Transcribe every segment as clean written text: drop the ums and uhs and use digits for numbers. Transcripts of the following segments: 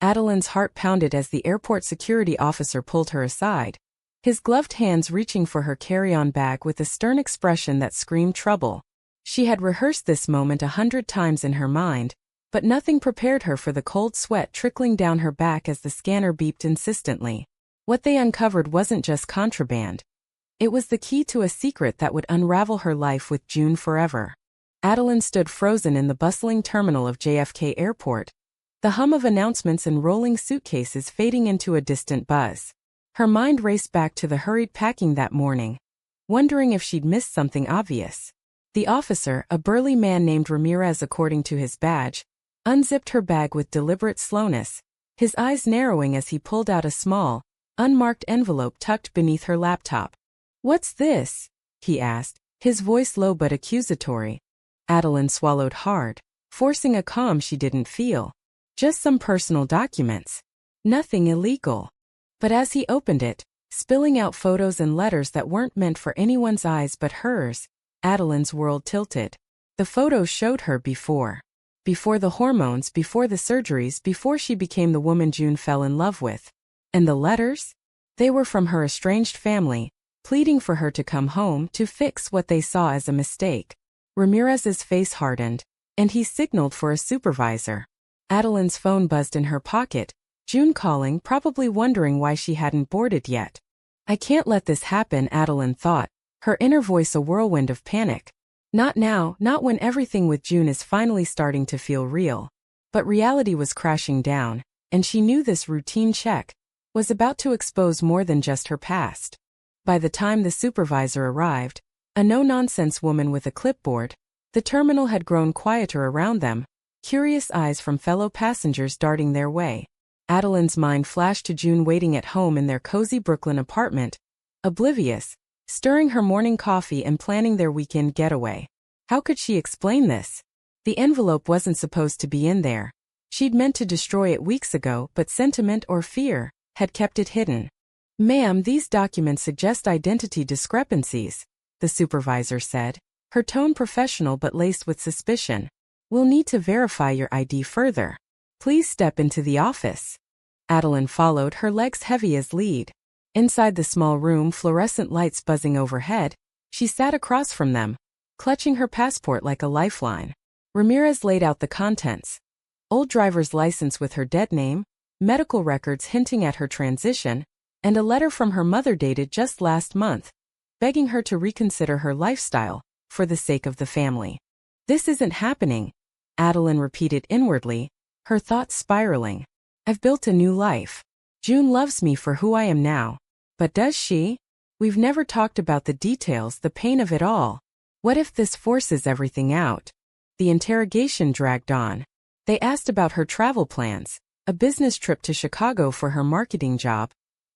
Adelyn's heart pounded as the airport security officer pulled her aside, his gloved hands reaching for her carry-on bag with a stern expression that screamed trouble. She had rehearsed this moment 100 times in her mind, but nothing prepared her for the cold sweat trickling down her back as the scanner beeped insistently. What they uncovered wasn't just contraband. It was the key to a secret that would unravel her life with June forever. Adelyn stood frozen in the bustling terminal of JFK Airport, the hum of announcements and rolling suitcases fading into a distant buzz. Her mind raced back to the hurried packing that morning, wondering if she'd missed something obvious. The officer, a burly man named Ramirez according to his badge, unzipped her bag with deliberate slowness, his eyes narrowing as he pulled out a small, unmarked envelope tucked beneath her laptop. "What's this?" he asked, his voice low but accusatory. Adelyn swallowed hard, forcing a calm she didn't feel. Just some personal documents. Nothing illegal. But as he opened it, spilling out photos and letters that weren't meant for anyone's eyes but hers, Adelyn's world tilted. The photos showed her before the hormones, before the surgeries, before she became the woman June fell in love with. And the letters? They were from her estranged family, pleading for her to come home to fix what they saw as a mistake. Ramirez's face hardened, and he signaled for a supervisor. Adelyn's phone buzzed in her pocket, June calling, probably wondering why she hadn't boarded yet. "I can't let this happen," Adelyn thought, her inner voice a whirlwind of panic. Not now, not when everything with June is finally starting to feel real. But reality was crashing down, and she knew this routine check was about to expose more than just her past. By the time the supervisor arrived, a no-nonsense woman with a clipboard, the terminal had grown quieter around them, curious eyes from fellow passengers darting their way. Adelyn's mind flashed to June waiting at home in their cozy Brooklyn apartment, oblivious, stirring her morning coffee and planning their weekend getaway. How could she explain this? The envelope wasn't supposed to be in there. She'd meant to destroy it weeks ago, but sentiment or fear had kept it hidden. "Ma'am, these documents suggest identity discrepancies," the supervisor said, her tone professional but laced with suspicion. "We'll need to verify your ID further. Please step into the office." Adelyn followed, her legs heavy as lead. Inside the small room, fluorescent lights buzzing overhead, she sat across from them, clutching her passport like a lifeline. Ramirez laid out the contents. Old driver's license with her dead name, medical records hinting at her transition, and a letter from her mother dated just last month, begging her to reconsider her lifestyle, for the sake of the family. "This isn't happening," Adelyn repeated inwardly, her thoughts spiraling. "I've built a new life. June loves me for who I am now. But does she? We've never talked about the details, the pain of it all. What if this forces everything out?" The interrogation dragged on. They asked about her travel plans, a business trip to Chicago for her marketing job,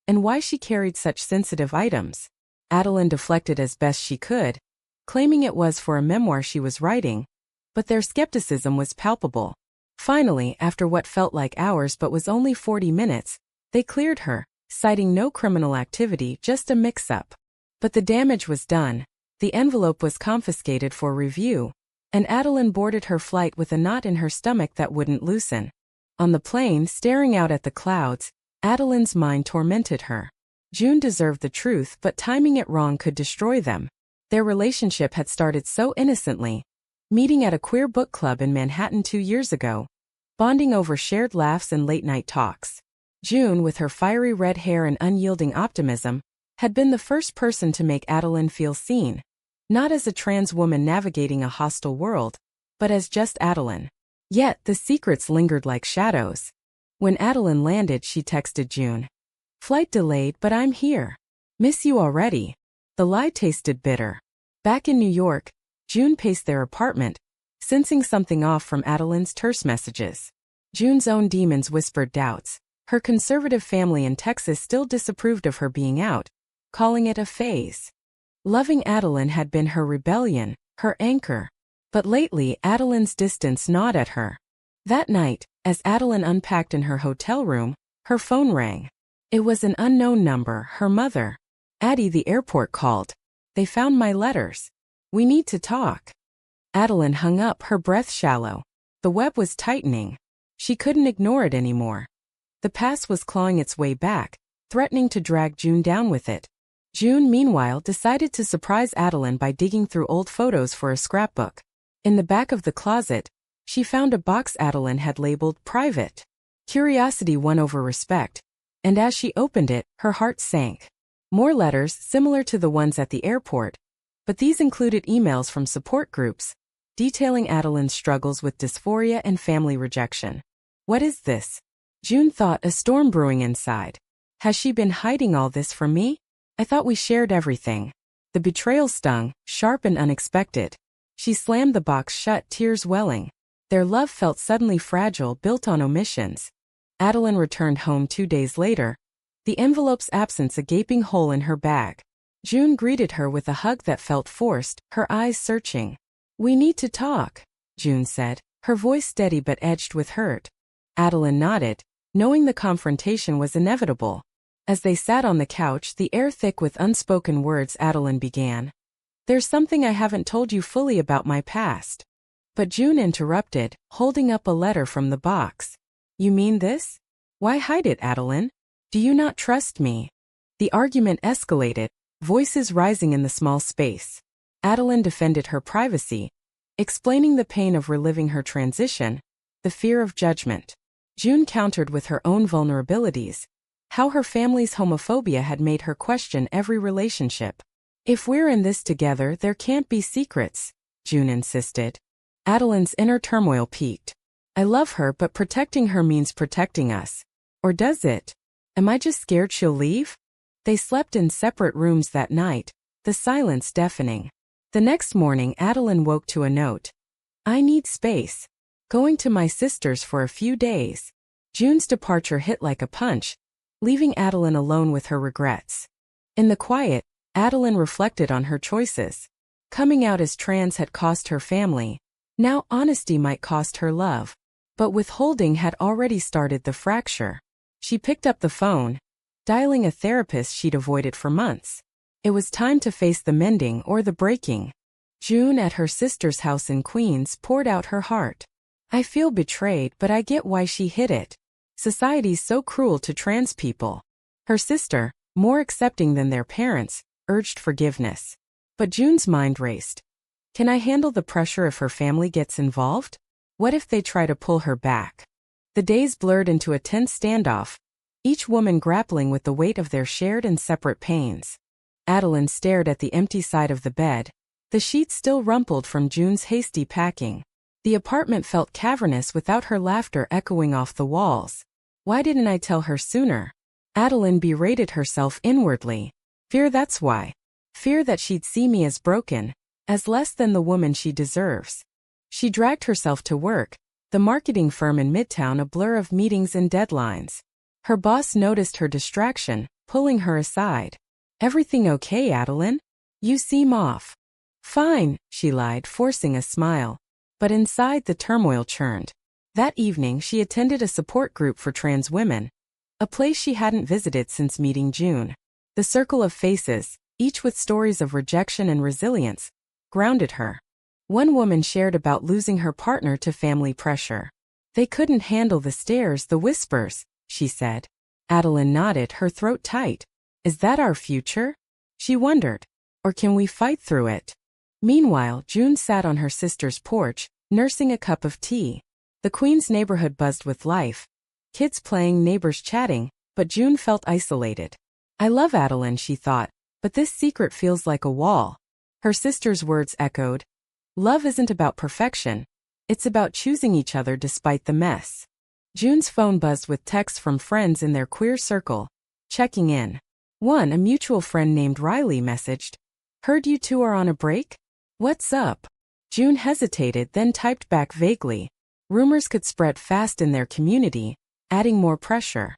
and why she carried such sensitive items. Adelyn deflected as best she could, claiming it was for a memoir she was writing, but their skepticism was palpable. Finally, after what felt like hours but was only 40 minutes, they cleared her, citing no criminal activity, just a mix-up. But the damage was done. The envelope was confiscated for review, and Adelyn boarded her flight with a knot in her stomach that wouldn't loosen. On the plane, staring out at the clouds, Adelyn's mind tormented her. June deserved the truth, but timing it wrong could destroy them. Their relationship had started so innocently, meeting at a queer book club in Manhattan 2 years ago, bonding over shared laughs and late-night talks. June, with her fiery red hair and unyielding optimism, had been the first person to make Adelyn feel seen, not as a trans woman navigating a hostile world, but as just Adelyn. Yet the secrets lingered like shadows. When Adelyn landed, she texted June. "Flight delayed, but I'm here. Miss you already." The lie tasted bitter. Back in New York, June paced their apartment, sensing something off from Adelyn's terse messages. June's own demons whispered doubts. Her conservative family in Texas still disapproved of her being out, calling it a phase. Loving Adelyn had been her rebellion, her anchor. But lately, Adelyn's distance gnawed at her. That night, as Adelyn unpacked in her hotel room, her phone rang. It was an unknown number, her mother. "Addie, the airport called. They found my letters. We need to talk." Adelyn hung up, her breath shallow. The web was tightening. She couldn't ignore it anymore. The past was clawing its way back, threatening to drag June down with it. June, meanwhile, decided to surprise Adelyn by digging through old photos for a scrapbook. In the back of the closet, she found a box Adelyn had labeled private. Curiosity won over respect, and as she opened it, her heart sank. More letters similar to the ones at the airport, but these included emails from support groups, detailing Adelyn's struggles with dysphoria and family rejection. What is this? June thought, a storm brewing inside. Has she been hiding all this from me? I thought we shared everything. The betrayal stung, sharp and unexpected. She slammed the box shut, tears welling. Their love felt suddenly fragile, built on omissions. Adelyn returned home 2 days later, the envelope's absence a gaping hole in her bag. June greeted her with a hug that felt forced, her eyes searching. "We need to talk," June said, her voice steady but edged with hurt. Adelyn nodded, knowing the confrontation was inevitable. As they sat on the couch, the air thick with unspoken words, Adelyn began. "There's something I haven't told you fully about my past." But June interrupted, holding up a letter from the box. "You mean this? Why hide it, Adelyn? Do you not trust me?" The argument escalated, voices rising in the small space. Adelyn defended her privacy, explaining the pain of reliving her transition, the fear of judgment. June countered with her own vulnerabilities, how her family's homophobia had made her question every relationship. "If we're in this together, there can't be secrets," June insisted. Adelyn's inner turmoil peaked. "I love her, but protecting her means protecting us. Or does it? Am I just scared she'll leave?" They slept in separate rooms that night, the silence deafening. The next morning, Adelyn woke to a note. "I need space. Going to my sister's for a few days." June's departure hit like a punch, leaving Adelyn alone with her regrets. In the quiet, Adelyn reflected on her choices. Coming out as trans had cost her family. Now honesty might cost her love. But withholding had already started the fracture. She picked up the phone, dialing a therapist she'd avoided for months. It was time to face the mending or the breaking. June, at her sister's house in Queens, poured out her heart. "I feel betrayed, but I get why she hid it. Society's so cruel to trans people." Her sister, more accepting than their parents, urged forgiveness. But June's mind raced. Can I handle the pressure if her family gets involved? What if they try to pull her back? The days blurred into a tense standoff, each woman grappling with the weight of their shared and separate pains. Adelyn stared at the empty side of the bed, the sheets still rumpled from June's hasty packing. The apartment felt cavernous without her laughter echoing off the walls. Why didn't I tell her sooner? Adelyn berated herself inwardly. Fear, that's why. Fear that she'd see me as broken, as less than the woman she deserves. She dragged herself to work, the marketing firm in Midtown a blur of meetings and deadlines. Her boss noticed her distraction, pulling her aside. "Everything okay, Adelyn? You seem off." "Fine," she lied, forcing a smile. But inside, the turmoil churned. That evening, she attended a support group for trans women, a place she hadn't visited since meeting June. The circle of faces, each with stories of rejection and resilience, grounded her. One woman shared about losing her partner to family pressure. "They couldn't handle the stares, the whispers," she said. Adelyn nodded, her throat tight. "Is that our future?" she wondered. "Or can we fight through it?" Meanwhile, June sat on her sister's porch, nursing a cup of tea. The Queens neighborhood buzzed with life. Kids playing, neighbors chatting, but June felt isolated. "I love Adelyn," she thought, "but this secret feels like a wall." Her sister's words echoed. "Love isn't about perfection. It's about choosing each other despite the mess." June's phone buzzed with texts from friends in their queer circle, checking in. One, a mutual friend named Riley, messaged, "Heard you two are on a break? What's up?" June hesitated, then typed back vaguely. Rumors could spread fast in their community, adding more pressure.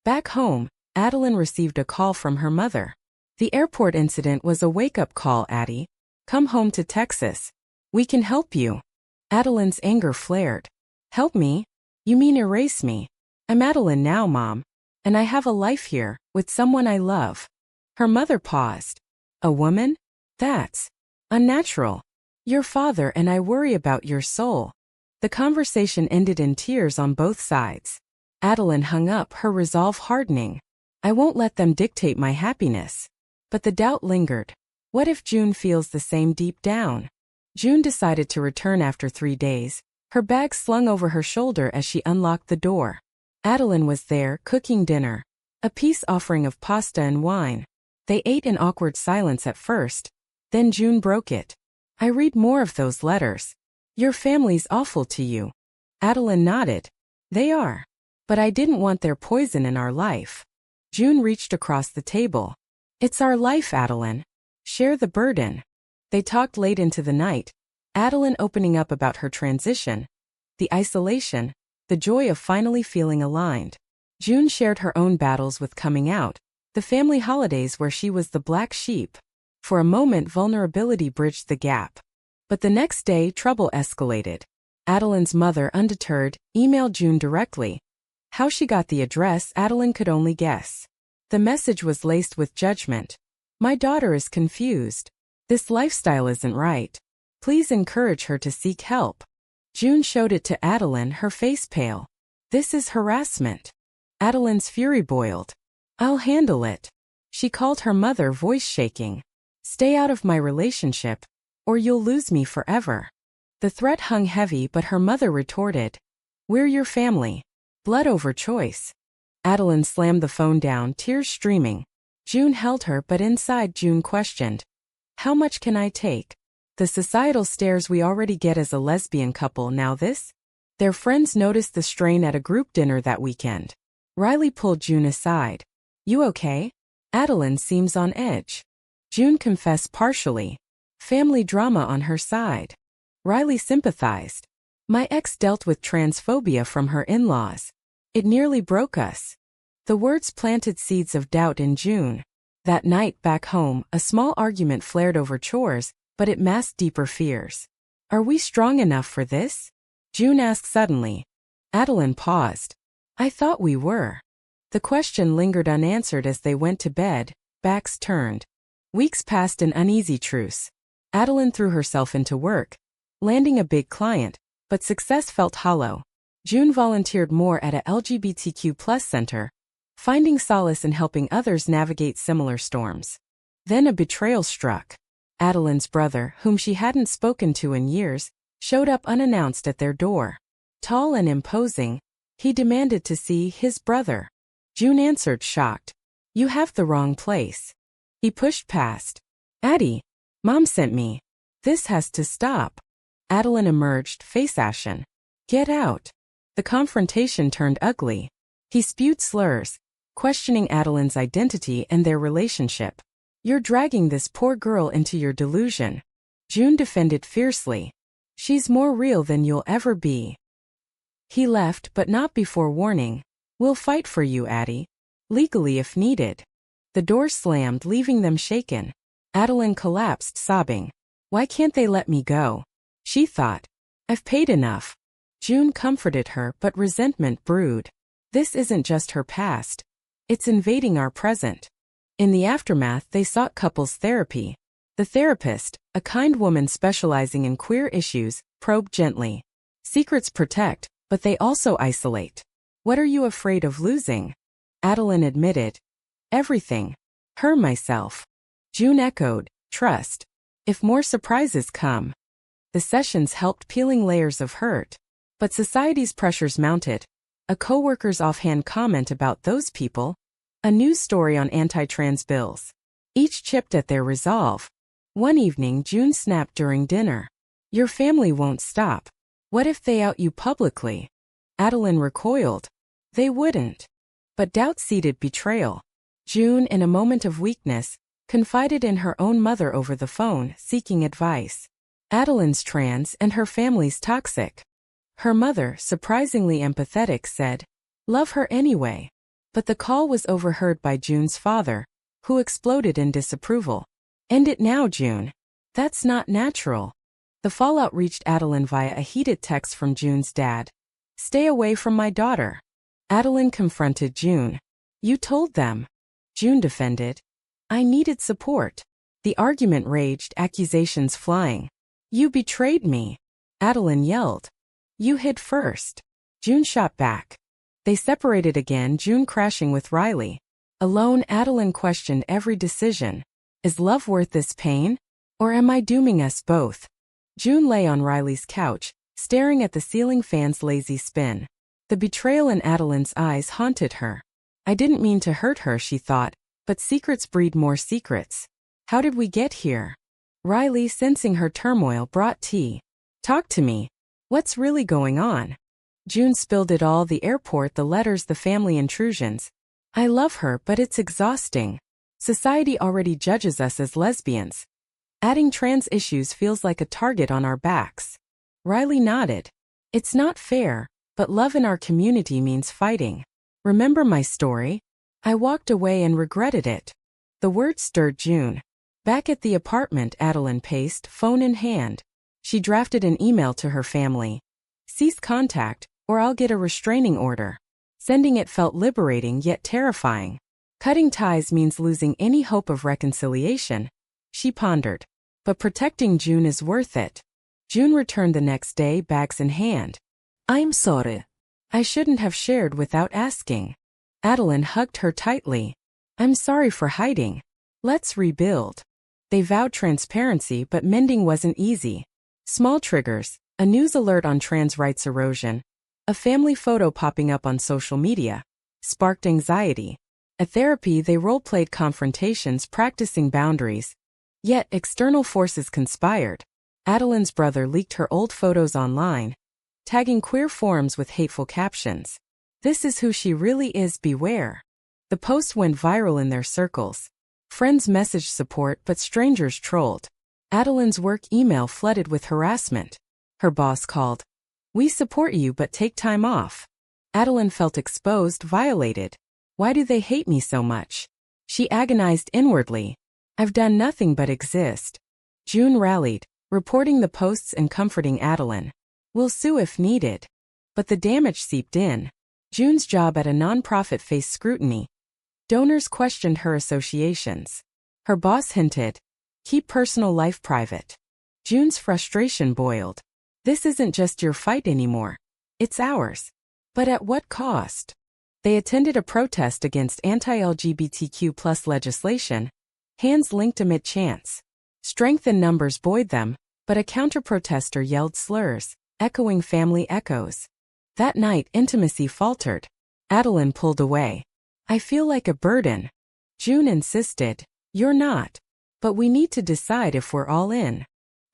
Back home, Adelyn received a call from her mother. "The airport incident was a wake-up call, Addie. Come home to Texas. We can help you." Adelyn's anger flared. "Help me? You mean erase me? I'm Adelyn now, Mom. And I have a life here, with someone I love." Her mother paused. "A woman? That's unnatural. Your father and I worry about your soul." The conversation ended in tears on both sides. Adelyn hung up, her resolve hardening. I won't let them dictate my happiness. But the doubt lingered. What if June feels the same deep down? June decided to return after 3 days, her bag slung over her shoulder as she unlocked the door. Adelyn was there, cooking dinner. A peace offering of pasta and wine. They ate in awkward silence at first. Then June broke it. I read more of those letters. Your family's awful to you. Adelyn nodded. They are. But I didn't want their poison in our life. June reached across the table. It's our life, Adelyn. Share the burden. They talked late into the night, Adelyn opening up about her transition, the isolation, the joy of finally feeling aligned. June shared her own battles with coming out, the family holidays where she was the black sheep. For a moment, vulnerability bridged the gap. But the next day, trouble escalated. Adelyn's mother, undeterred, emailed June directly. How she got the address, Adelyn could only guess. The message was laced with judgment. My daughter is confused. This lifestyle isn't right. Please encourage her to seek help. June showed it to Adelyn, her face pale. This is harassment. Adelyn's fury boiled. I'll handle it. She called her mother, voice shaking. Stay out of my relationship, or you'll lose me forever. The threat hung heavy, but her mother retorted. We're your family. Blood over choice. Adelyn slammed the phone down, tears streaming. June held her, but inside June questioned. How much can I take? The societal stares we already get as a lesbian couple, now this? Their friends noticed the strain at a group dinner that weekend. Riley pulled June aside. You okay? Adelyn seems on edge. June confessed partially. Family drama on her side. Riley sympathized. My ex dealt with transphobia from her in-laws. It nearly broke us. The words planted seeds of doubt in June. That night back home, a small argument flared over chores, but it masked deeper fears. Are we strong enough for this? June asked suddenly. Adelyn paused. I thought we were. The question lingered unanswered as they went to bed, backs turned. Weeks passed in uneasy truce. Adelyn threw herself into work, landing a big client, but success felt hollow. June volunteered more at a LGBTQ+ center, finding solace in helping others navigate similar storms. Then a betrayal struck. Adelyn's brother, whom she hadn't spoken to in years, showed up unannounced at their door. Tall and imposing, he demanded to see his brother. June answered, shocked. You have the wrong place. He pushed past. Addie, Mom sent me. This has to stop. Adelyn emerged, face ashen. Get out. The confrontation turned ugly. He spewed slurs, questioning Adelyn's identity and their relationship. You're dragging this poor girl into your delusion. June defended fiercely. She's more real than you'll ever be. He left, but not before warning. We'll fight for you, Addie. Legally if needed. The door slammed, leaving them shaken. Adelyn collapsed, sobbing. Why can't they let me go? She thought. I've paid enough. June comforted her, but resentment brewed. This isn't just her past. It's invading our present. In the aftermath, they sought couples therapy. The therapist, a kind woman specializing in queer issues, probed gently. Secrets protect, but they also isolate. What are you afraid of losing? Adelyn admitted. Everything. Her, myself. June echoed, trust. If more surprises come. The sessions helped peeling layers of hurt. But society's pressures mounted. A coworker's offhand comment about those people. A news story on anti-trans bills. Each chipped at their resolve. One evening, June snapped during dinner. Your family won't stop. What if they out you publicly? Adelyn recoiled. They wouldn't. But doubt seeded betrayal. June, in a moment of weakness, confided in her own mother over the phone, seeking advice. Adelyn's trans and her family's toxic. Her mother, surprisingly empathetic, said, love her anyway. But the call was overheard by June's father, who exploded in disapproval. End it now, June. That's not natural. The fallout reached Adelyn via a heated text from June's dad. Stay away from my daughter. Adelyn confronted June. You told them. June defended. I needed support. The argument raged, accusations flying. You betrayed me. Adelyn yelled. You hid first. June shot back. They separated again, June crashing with Riley. Alone, Adelyn questioned every decision. Is love worth this pain? Or am I dooming us both? June lay on Riley's couch, staring at the ceiling fan's lazy spin. The betrayal in Adelyn's eyes haunted her. I didn't mean to hurt her, she thought, but secrets breed more secrets. How did we get here? Riley, sensing her turmoil, brought tea. Talk to me. What's really going on? June spilled it all: the airport, the letters, the family intrusions. I love her, but it's exhausting. Society already judges us as lesbians. Adding trans issues feels like a target on our backs. Riley nodded. It's not fair, but love in our community means fighting. Remember my story? I walked away and regretted it. The words stirred June. Back at the apartment, Adelyn paced, phone in hand. She drafted an email to her family. Cease contact, or I'll get a restraining order. Sending it felt liberating yet terrifying. Cutting ties means losing any hope of reconciliation, she pondered. But protecting June is worth it. June returned the next day, bags in hand. I'm sorry. I shouldn't have shared without asking. Adelyn hugged her tightly. I'm sorry for hiding. Let's rebuild. They vowed transparency, but mending wasn't easy. Small triggers, a news alert on trans rights erosion, a family photo popping up on social media, sparked anxiety. At therapy, they role-played confrontations, practicing boundaries. Yet external forces conspired. Adelyn's brother leaked her old photos online, tagging queer forums with hateful captions. This is who she really is, beware. The post went viral in their circles. Friends messaged support, but strangers trolled. Adelyn's work email flooded with harassment. Her boss called. We support you, but take time off. Adelyn felt exposed, violated. Why do they hate me so much? She agonized inwardly. I've done nothing but exist. June rallied, reporting the posts and comforting Adelyn. We'll sue if needed. But the damage seeped in. June's job at a nonprofit faced scrutiny. Donors questioned her associations. Her boss hinted, keep personal life private. June's frustration boiled. This isn't just your fight anymore. It's ours. But at what cost? They attended a protest against anti-LGBTQ+ legislation, hands linked amid chants. Strength in numbers buoyed them, but a counter-protester yelled slurs, echoing family echoes. That night, intimacy faltered. Adelyn pulled away. I feel like a burden. June insisted, you're not. But we need to decide if we're all in.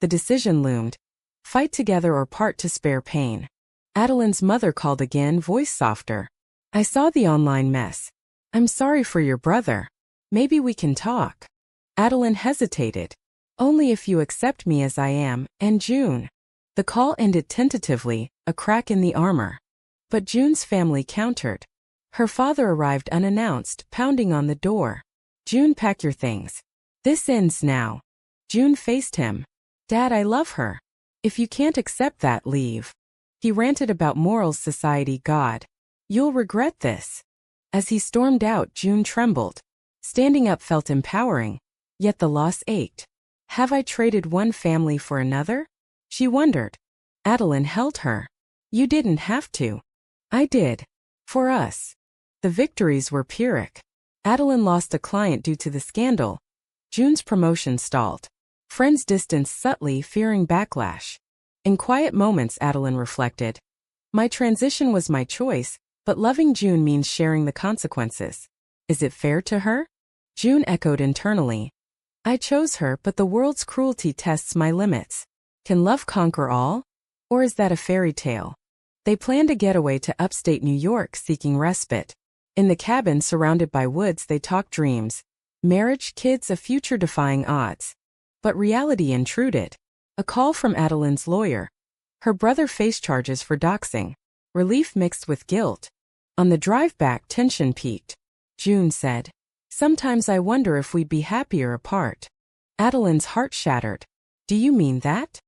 The decision loomed. Fight together or part to spare pain. Adelyn's mother called again, voice softer. I saw the online mess. I'm sorry for your brother. Maybe we can talk. Adelyn hesitated. Only if you accept me as I am, and June. The call ended tentatively, a crack in the armor. But June's family countered. Her father arrived unannounced, pounding on the door. June, pack your things. This ends now. June faced him. Dad, I love her. If you can't accept that, leave. He ranted about morals, society, God. You'll regret this. As he stormed out, June trembled. Standing up felt empowering, yet the loss ached. Have I traded one family for another? She wondered. Adelyn held her. You didn't have to. I did. For us. The victories were Pyrrhic. Adelyn lost a client due to the scandal. June's promotion stalled. Friends distanced subtly, fearing backlash. In quiet moments, Adelyn reflected. My transition was my choice, but loving June means sharing the consequences. Is it fair to her? June echoed internally. I chose her, but the world's cruelty tests my limits. Can love conquer all? Or is that a fairy tale? They planned a getaway to upstate New York, seeking respite. In the cabin surrounded by woods, they talked dreams. Marriage, kids, a future defying odds. But reality intruded. A call from Adelyn's lawyer. Her brother faced charges for doxing. Relief mixed with guilt. On the drive back, tension peaked. June said, sometimes I wonder if we'd be happier apart. Adelyn's heart shattered. Do you mean that?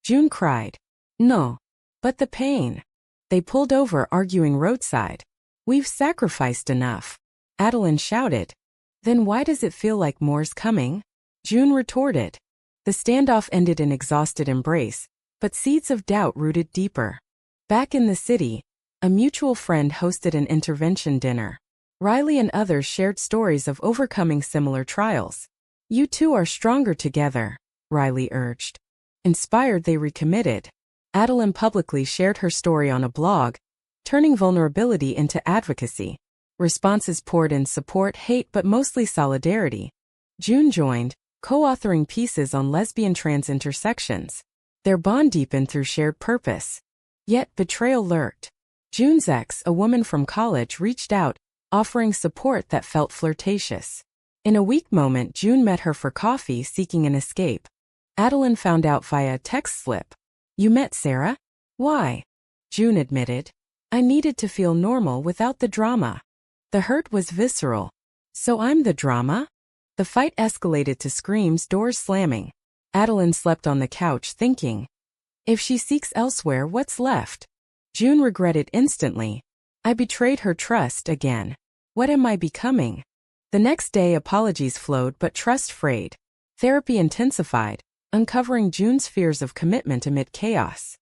June cried. No. But the pain. They pulled over, arguing roadside. We've sacrificed enough. Adelyn shouted. Then why does it feel like more's coming? June retorted. The standoff ended in exhausted embrace, but seeds of doubt rooted deeper. Back in the city, A mutual friend hosted an intervention dinner. Riley and others shared stories of overcoming similar trials. You two are stronger together, Riley urged. Inspired, they recommitted. Adelyn publicly shared her story on a blog, turning vulnerability into advocacy. Responses poured in support, hate, but mostly solidarity. June joined, co-authoring pieces on lesbian trans intersections. Their bond deepened through shared purpose. Yet betrayal lurked. June's ex, a woman from college, reached out, offering support that felt flirtatious. In a weak moment, June met her for coffee, seeking an escape. Adelyn found out via a text slip. You met Sarah? Why? June admitted. I needed to feel normal without the drama. The hurt was visceral. So I'm the drama? The fight escalated to screams, doors slamming. Adelyn slept on the couch thinking, if she seeks elsewhere, what's left? June regretted instantly. I betrayed her trust again. What am I becoming? The next day, apologies flowed, but trust frayed. Therapy intensified, uncovering June's fears of commitment amid chaos.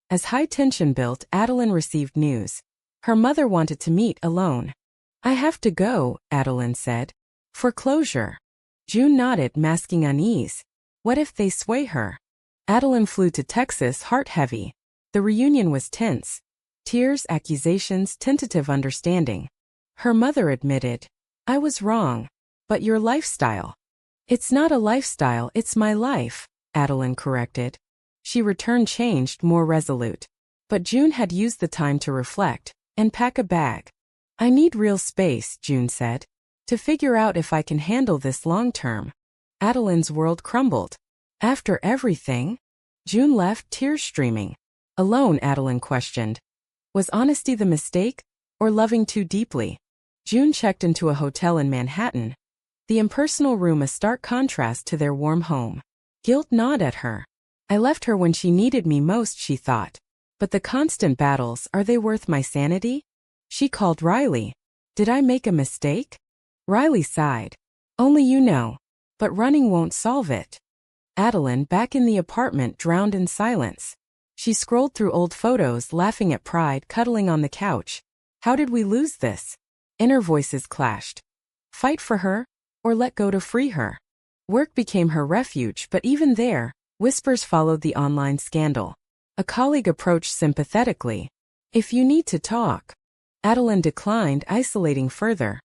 As high tension built, Adelyn received news. Her mother wanted to meet alone. I have to go, Adelyn said. For closure. June nodded, masking unease. What if they sway her? Adelyn flew to Texas, heart heavy. The reunion was tense. Tears, accusations, tentative understanding. Her mother admitted, I was wrong. But your lifestyle. It's not a lifestyle, it's my life, Adelyn corrected. She returned changed, more resolute. But June had used the time to reflect and pack a bag. I need real space, June said, to figure out if I can handle this long term. Adelyn's world crumbled. After everything? June left, tears streaming. Alone, Adelyn questioned. Was honesty the mistake, or loving too deeply? June checked into a hotel in Manhattan. The impersonal room a stark contrast to their warm home. Guilt gnawed at her. I left her when she needed me most, she thought. But the constant battles, are they worth my sanity? She called Riley. Did I make a mistake? Riley sighed. Only you know. But running won't solve it. Adelyn, back in the apartment, drowned in silence. She scrolled through old photos, laughing at pride, cuddling on the couch. How did we lose this? Inner voices clashed. Fight for her, or let go to free her? Work became her refuge, but even there, whispers followed the online scandal. A colleague approached sympathetically. If you need to talk. Adelyn declined, isolating further.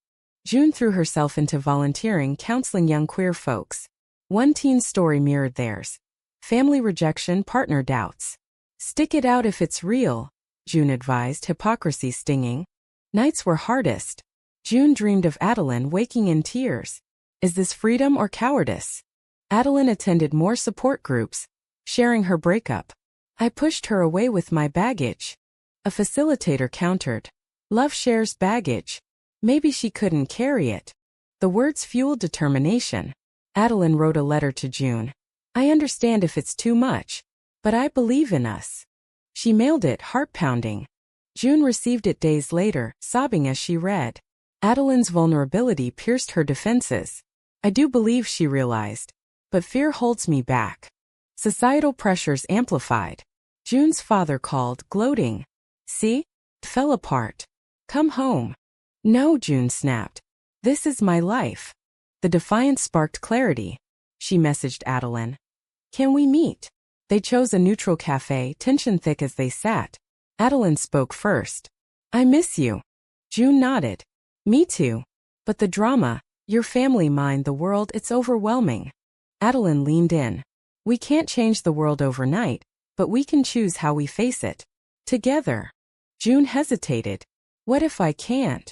June threw herself into volunteering, counseling young queer folks. One teen's story mirrored theirs. Family rejection, partner doubts. Stick it out if it's real, June advised, hypocrisy stinging. Nights were hardest. June dreamed of Adelyn waking in tears. Is this freedom or cowardice? Adelyn attended more support groups, sharing her breakup. I pushed her away with my baggage. A facilitator countered. Love shares baggage. Maybe she couldn't carry it. The words fueled determination. Adelyn wrote a letter to June. I understand if it's too much, but I believe in us. She mailed it, heart pounding. June received it days later, sobbing as she read. Adelyn's vulnerability pierced her defenses. I do believe, she realized, but fear holds me back. Societal pressures amplified. June's father called, gloating. See? It fell apart. Come home. No, June snapped. This is my life. The defiance sparked clarity. She messaged Adelyn. Can we meet? They chose a neutral cafe, tension thick as they sat. Adelyn spoke first. I miss you. June nodded. Me too. But the drama, your family, mine, the world, it's overwhelming. Adelyn leaned in. We can't change the world overnight, but we can choose how we face it. Together. June hesitated. What if I can't?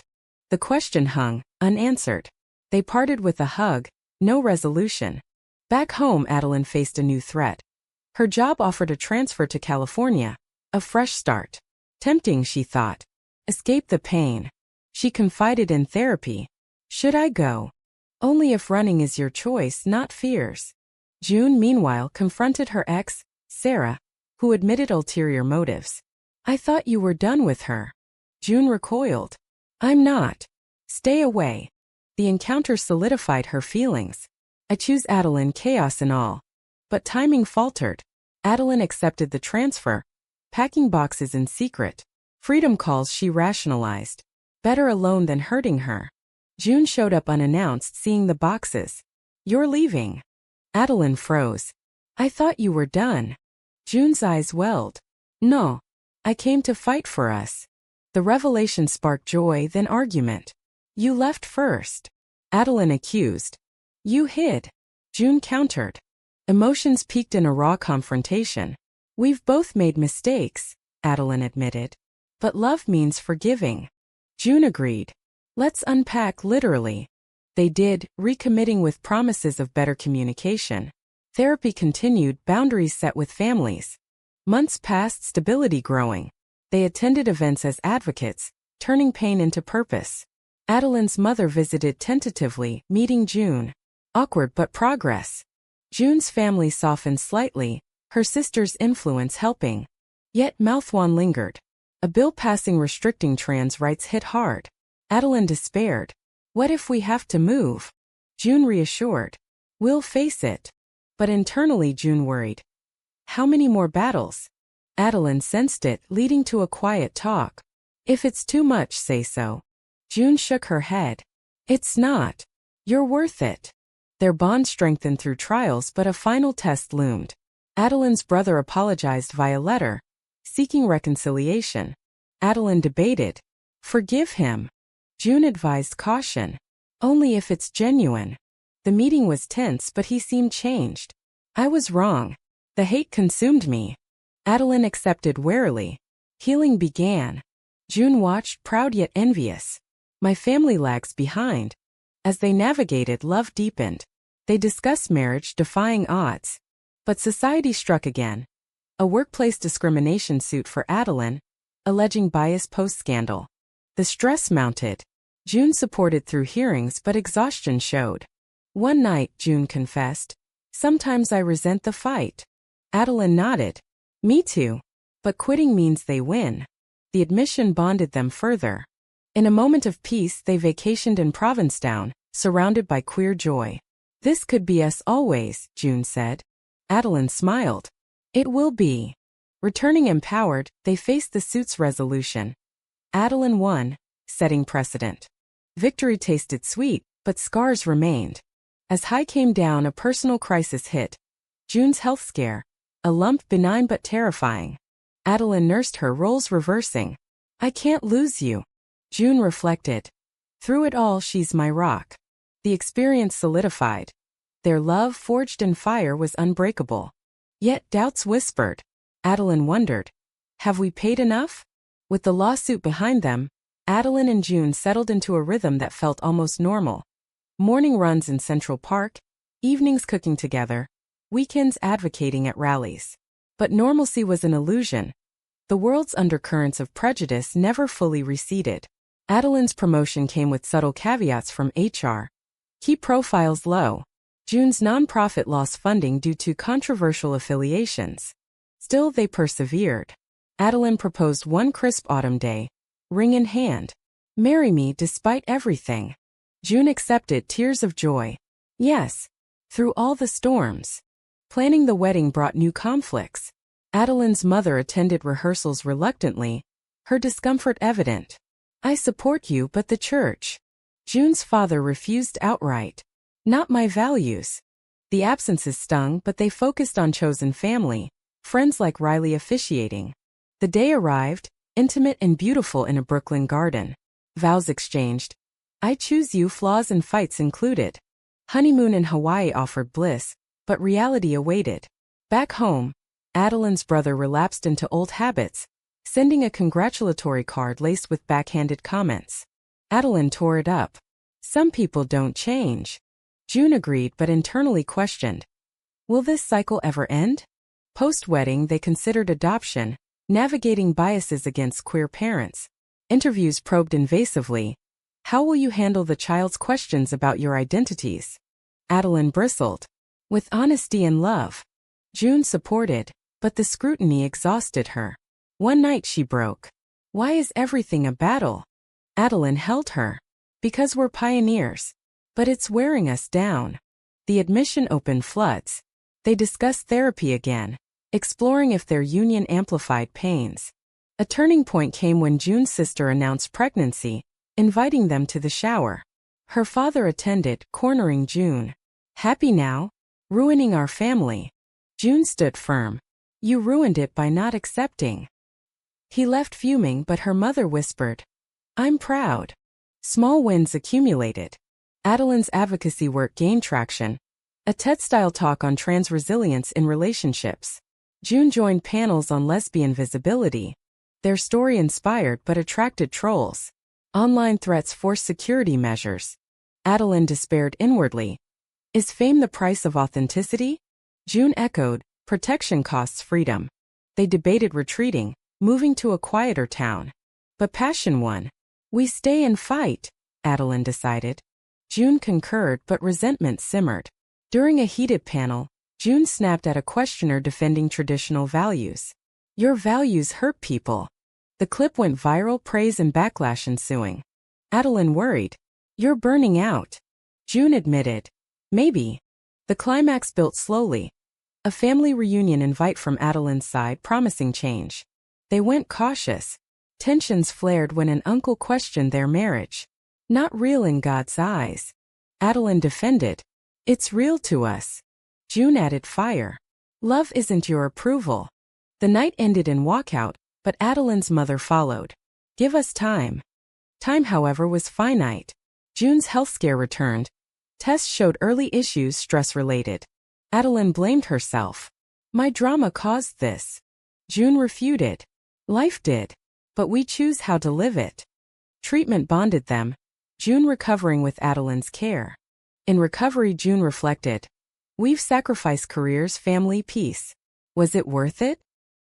The question hung, unanswered. They parted with a hug, no resolution. Back home, Adelyn faced a new threat. Her job offered a transfer to California, a fresh start. Tempting, she thought. Escape the pain. She confided in therapy. Should I go? Only if running is your choice, not fears. June, meanwhile, confronted her ex, Sarah, who admitted ulterior motives. I thought you were done with her. June recoiled. I'm not. Stay away. The encounter solidified her feelings. I choose Adelyn, chaos and all. But timing faltered. Adelyn accepted the transfer, packing boxes in secret. Freedom calls, she rationalized. Better alone than hurting her. June showed up unannounced, seeing the boxes. You're leaving. Adelyn froze. I thought you were done. June's eyes welled. No. I came to fight for us. The revelation sparked joy, then argument. You left first. Adelyn accused. You hid. June countered. Emotions peaked in a raw confrontation. We've both made mistakes, Adelyn admitted. But love means forgiving. June agreed. Let's unpack literally. They did, recommitting with promises of better communication. Therapy continued, boundaries set with families. Months passed, stability growing. They attended events as advocates, turning pain into purpose. Adelyn's mother visited tentatively, meeting June. Awkward but progress. June's family softened slightly, her sister's influence helping. Yet Malthwan lingered. A bill passing restricting trans rights hit hard. Adelyn despaired. What if we have to move? June reassured. We'll face it. But internally June worried. How many more battles? Adelyn sensed it, leading to a quiet talk. If it's too much, say so. June shook her head. It's not. You're worth it. Their bond strengthened through trials, but a final test loomed. Adelyn's brother apologized via letter, seeking reconciliation. Adelyn debated. Forgive him. June advised caution. Only if it's genuine. The meeting was tense, but he seemed changed. I was wrong. The hate consumed me. Adelyn accepted warily. Healing began. June watched, proud yet envious. My family lags behind. As they navigated, love deepened. They discussed marriage, defying odds. But society struck again. A workplace discrimination suit for Adelyn, alleging bias post-scandal. The stress mounted. June supported through hearings, but exhaustion showed. One night, June confessed, sometimes I resent the fight. Adelyn nodded. Me too. But quitting means they win. The admission bonded them further. In a moment of peace, they vacationed in Provincetown, surrounded by queer joy. This could be us always, June said. Adelyn smiled. It will be. Returning empowered, they faced the suit's resolution. Adelyn won, setting precedent. Victory tasted sweet, but scars remained. As high came down, a personal crisis hit. June's health scare. A lump benign but terrifying. Adelyn nursed her, roles reversing. I can't lose you. June reflected. Through it all, she's my rock. The experience solidified. Their love, forged in fire, was unbreakable. Yet doubts whispered. Adelyn wondered. Have we paid enough? With the lawsuit behind them, Adelyn and June settled into a rhythm that felt almost normal. Morning runs in Central Park, evenings cooking together, weekends advocating at rallies. But normalcy was an illusion. The world's undercurrents of prejudice never fully receded. Adelyn's promotion came with subtle caveats from HR. Keep profiles low. June's nonprofit lost funding due to controversial affiliations. Still, they persevered. Adelyn proposed one crisp autumn day, ring in hand. Marry me despite everything. June accepted, tears of joy. Yes. Through all the storms. Planning the wedding brought new conflicts. Adelyn's mother attended rehearsals reluctantly, her discomfort evident. I support you, but the church. June's father refused outright. Not my values. The absences stung, but they focused on chosen family, friends like Riley officiating. The day arrived, intimate and beautiful in a Brooklyn garden. Vows exchanged. I choose you, flaws and fights included. Honeymoon in Hawaii offered bliss, but reality awaited. Back home, Adelyn's brother relapsed into old habits, sending a congratulatory card laced with backhanded comments. Adelyn tore it up. Some people don't change. June agreed but internally questioned. Will this cycle ever end? Post-wedding, they considered adoption, navigating biases against queer parents. Interviews probed invasively. How will you handle the child's questions about your identities? Adelyn bristled. With honesty and love. June supported, but the scrutiny exhausted her. One night she broke. Why is everything a battle? Adelyn held her. Because we're pioneers. But it's wearing us down. The admission opened floods. They discussed therapy again, exploring if their union amplified pains. A turning point came when June's sister announced pregnancy, inviting them to the shower. Her father attended, cornering June. "Happy now? Ruining our family." June stood firm. "You ruined it by not accepting." He left fuming, but her mother whispered, "I'm proud." Small wins accumulated. Adelyn's advocacy work gained traction. A TED-style talk on trans resilience in relationships. June joined panels on lesbian visibility. Their story inspired but attracted trolls. Online threats forced security measures. Adelyn despaired inwardly. Is fame the price of authenticity? June echoed, protection costs freedom. They debated retreating, moving to a quieter town. But passion won. "We stay and fight," Adelyn decided. June concurred, but resentment simmered. During a heated panel, June snapped at a questioner defending traditional values. "Your values hurt people." The clip went viral, praise and backlash ensuing. Adelyn worried. "You're burning out." June admitted. "Maybe." The climax built slowly. A family reunion invite from Adelyn's side promising change. They went cautious. Tensions flared when an uncle questioned their marriage. "Not real in God's eyes." Adelyn defended. "It's real to us." June added fire. "Love isn't your approval." The night ended in walkout, but Adelyn's mother followed. "Give us time." Time, however, was finite. June's health scare returned. Tests showed early issues stress-related. Adelyn blamed herself. "My drama caused this." June refuted. "Life did. But we choose how to live it." Treatment bonded them. June recovering with Adelyn's care. In recovery, June reflected. "We've sacrificed careers, family, peace. Was it worth it?"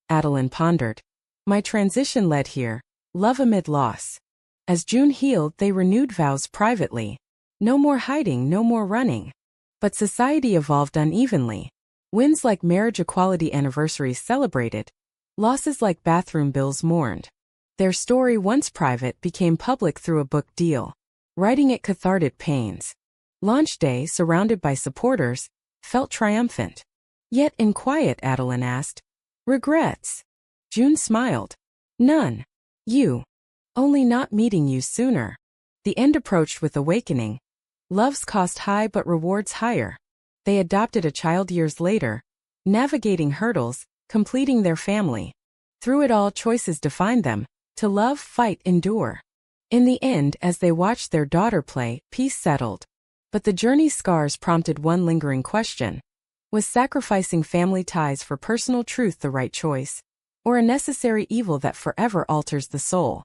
Adelyn pondered. "My transition led here. Love amid loss." As June healed, they renewed vows privately. No more hiding, no more running. But society evolved unevenly. Wins like marriage equality anniversaries celebrated. Losses like bathroom bills mourned. Their story, once private, became public through a book deal. Writing it cathartic pains. Launch day, surrounded by supporters, felt triumphant. Yet in quiet, Adelyn asked, "Regrets?" June smiled. "None. You. Only not meeting you sooner." The end approached with awakening. Love's cost high but rewards higher. They adopted a child years later, navigating hurdles, completing their family. Through it all, choices defined them: to love, fight, endure. In the end, as they watched their daughter play, peace settled. But the journey's scars prompted one lingering question. Was sacrificing family ties for personal truth the right choice? Or a necessary evil that forever alters the soul?